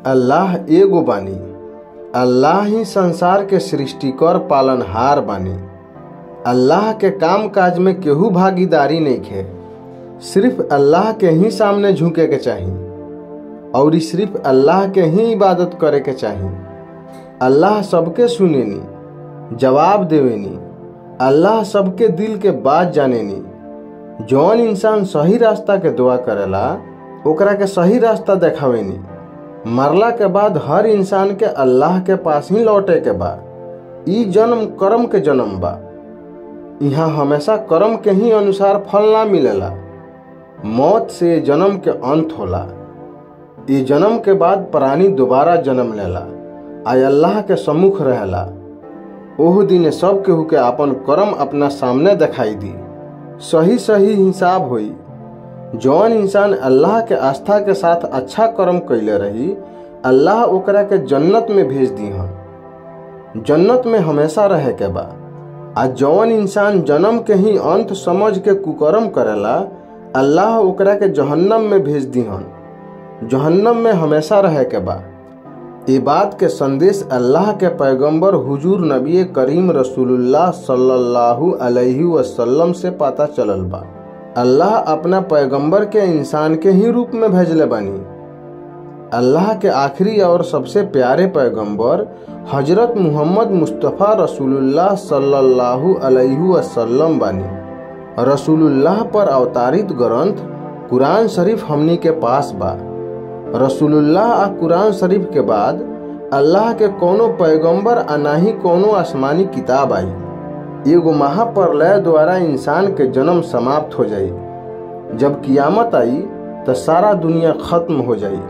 अल्लाह एगो बानी। अल्लाह ही संसार के सृष्टिकर पालनहार बानी। अल्लाह के काम काज में केहू भागीदारी नइखे। सिर्फ अल्लाह के ही सामने झुके के चाही और सिर्फ अल्लाह के ही इबादत करे के चाही। अल्लाह सबके सुनेनी, जवाब देवेनी। अल्लाह सबके दिल के बात जानेनी। जौन इंसान सही रास्ता के दुआ करेला ओकरा के सही रास्ता देखावेनी। मरला के बाद हर इंसान के अल्लाह के पास ही लौटे के बा। ई जन्म कर्म के जन्म बा। यहाँ हमेशा कर्म के ही अनुसार फल ना मिलेला। मौत से जन्म के अंत होला। ई जन्म के बाद प्राणी दोबारा जन्म लेला आ अल्लाह के सम्मुख रहेला। ओह दिन सब केहू के अपन कर्म अपना सामने दिखाई दी। सही सही हिसाब होई। जौन इंसान अल्लाह के आस्था के साथ अच्छा कर्म कैले रही अल्लाह ओकरा के जन्नत में भेज दीहन। जन्नत में हमेशा रहे के बा। आ जौन इंसान जन्म के ही अंत समझ के कुकर्म करेला अल्लाह ओकरा के जहन्नम में भेज दीहन। जहन्नम में हमेशा रहे के बा। ये बात के संदेश अल्लाह के पैगंबर हुजूर नबी करीम रसूलुल्लाह सल्लल्लाहु अलैहि वसल्लम से पता चलल बा। अल्लाह अपना पैगंबर के इंसान के ही रूप में भेजले बानी। अल्लाह के आखिरी और सबसे प्यारे पैगंबर हजरत मोहम्मद मुस्तफ़ा रसूलुल्लाह सल्लल्लाहु अलैहि वसल्लम बानी। रसूलुल्लाह पर अवतारित ग्रंथ कुरान शरीफ हमनी के पास बा। रसूलुल्लाह आ कुरान शरीफ के बाद अल्लाह के कोनो पैगंबर आ नाही कोनो आसमानी किताब आई। एगो महाप्रलय द्वारा इंसान के जन्म समाप्त हो जाई। जब कियामत आई तो सारा दुनिया खत्म हो जाई।